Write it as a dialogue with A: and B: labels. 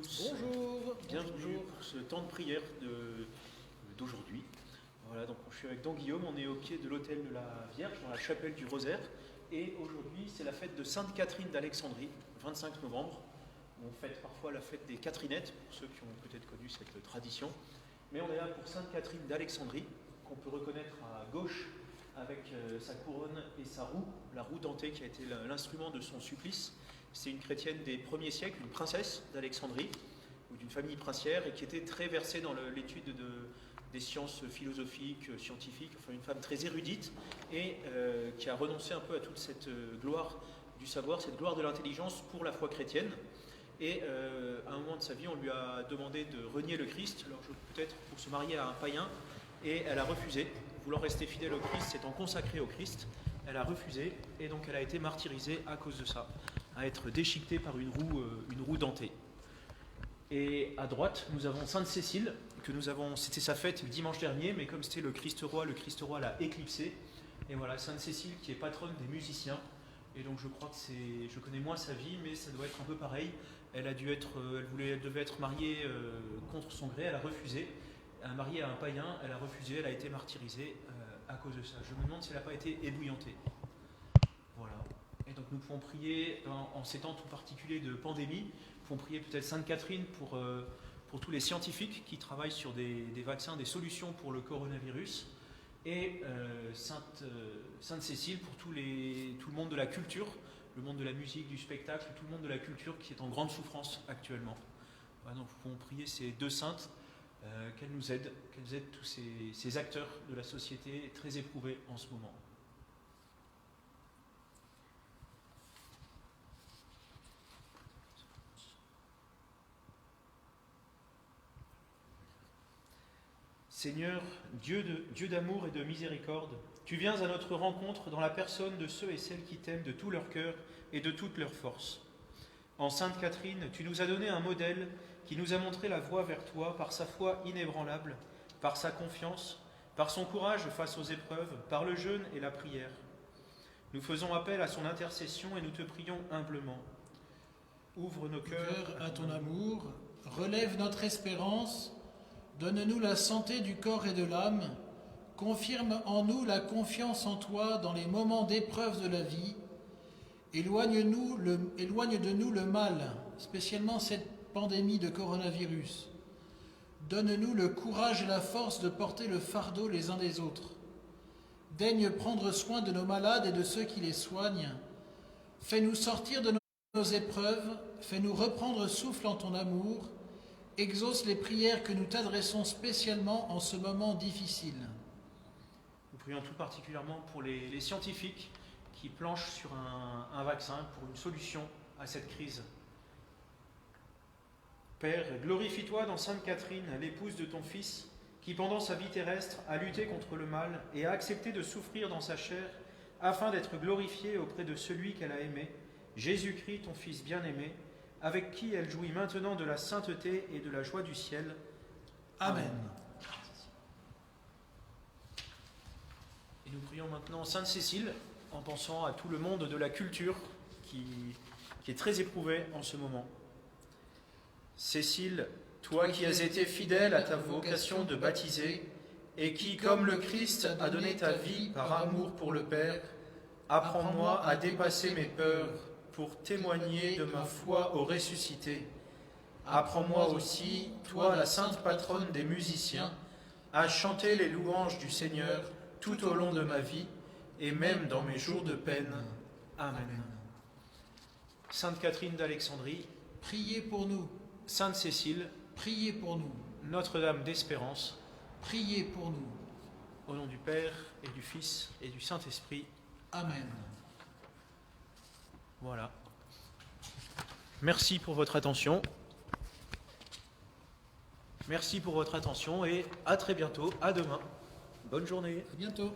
A: tous.
B: Bonjour.
A: Bienvenue pour ce temps de prière d'aujourd'hui. Voilà, donc je suis avec Don Guillaume, on est au pied de l'autel de la Vierge, dans la chapelle du Rosaire. Et aujourd'hui, c'est la fête de Sainte Catherine d'Alexandrie, 25 novembre. On fête parfois la fête des Catherinettes, pour ceux qui ont peut-être connu cette tradition. Mais on est là pour Sainte Catherine d'Alexandrie, qu'on peut reconnaître à gauche avec sa couronne et sa roue, la roue dentée qui a été l'instrument de son supplice. C'est une chrétienne des premiers siècles, une princesse d'Alexandrie, ou d'une famille princière, et qui était très versée dans l'étude des sciences philosophiques, scientifiques, enfin une femme très érudite, et qui a renoncé un peu à toute cette gloire du savoir, cette gloire de l'intelligence pour la foi chrétienne. Et à un moment de sa vie, on lui a demandé de renier le Christ, alors peut-être pour se marier à un païen, et elle a refusé. Voulant rester fidèle au Christ, s'étant consacrée au Christ, elle a refusé, et donc elle a été martyrisée à cause de ça, à être déchiquetée par une roue dentée. Et à droite, nous avons Sainte Cécile, c'était sa fête le dimanche dernier, mais comme c'était le Christ roi l'a éclipsé. Et voilà, Sainte Cécile qui est patronne des musiciens. Et donc je crois que je connais moins sa vie, mais ça doit être un peu pareil. Elle devait être mariée contre son gré, elle a refusé. Elle a marié à un païen, elle a refusé, elle a été martyrisée à cause de ça. Je me demande si elle n'a pas été ébouillantée. Voilà. Et donc nous pouvons prier en ces temps tout particuliers de pandémie. Nous pouvons prier peut-être Sainte Catherine pour tous les scientifiques qui travaillent sur des vaccins, des solutions pour le coronavirus. Et Sainte Cécile pour tout le monde de la culture, le monde de la musique, du spectacle, tout le monde de la culture qui est en grande souffrance actuellement. Voilà, donc nous pouvons prier ces deux saintes, qu'elles nous aident tous ces acteurs de la société très éprouvés en ce moment. Seigneur, Dieu d'amour et de miséricorde, tu viens à notre rencontre dans la personne de ceux et celles qui t'aiment de tout leur cœur et de toute leur force. En Sainte Catherine, tu nous as donné un modèle qui nous a montré la voie vers toi par sa foi inébranlable, par sa confiance, par son courage face aux épreuves, par le jeûne et la prière. Nous faisons appel à son intercession et nous te prions humblement. Ouvre nos cœurs
B: à ton amour, relève notre espérance, donne-nous la santé du corps et de l'âme, confirme en nous la confiance en toi dans les moments d'épreuve de la vie, éloigne de nous le mal, spécialement cette pandémie de coronavirus. Donne-nous le courage et la force de porter le fardeau les uns des autres. Daigne prendre soin de nos malades et de ceux qui les soignent. Fais-nous sortir de nos épreuves, fais-nous reprendre souffle en ton amour. Exauce les prières que nous t'adressons spécialement en ce moment difficile.
A: Nous prions tout particulièrement pour les scientifiques qui planchent sur un vaccin, pour une solution à cette crise. Père, glorifie-toi dans Sainte Catherine, l'épouse de ton Fils, qui pendant sa vie terrestre a lutté contre le mal et a accepté de souffrir dans sa chair afin d'être glorifiée auprès de celui qu'elle a aimé, Jésus-Christ, ton Fils bien-aimé, avec qui elle jouit maintenant de la sainteté et de la joie du ciel.
B: Amen.
A: Et nous prions maintenant Sainte Cécile, en pensant à tout le monde de la culture qui est très éprouvé en ce moment. Cécile, toi qui as été fidèle à ta vocation de baptiser, et qui, comme le Christ, a donné ta vie par amour pour le Père, apprends-moi à dépasser mes peurs pour témoigner de ma foi au ressuscité. Apprends-moi aussi, toi la sainte patronne des musiciens, à chanter les louanges du Seigneur tout au long de ma vie, et même dans mes jours de peine. Amen. Sainte Catherine d'Alexandrie,
B: priez pour nous.
A: Sainte Cécile,
B: priez pour nous.
A: Notre-Dame d'Espérance,
B: priez pour nous.
A: Au nom du Père et du Fils et du Saint-Esprit.
B: Amen.
A: Voilà. Merci pour votre attention. Merci pour votre attention et à très bientôt, à demain. Bonne journée.
B: À bientôt.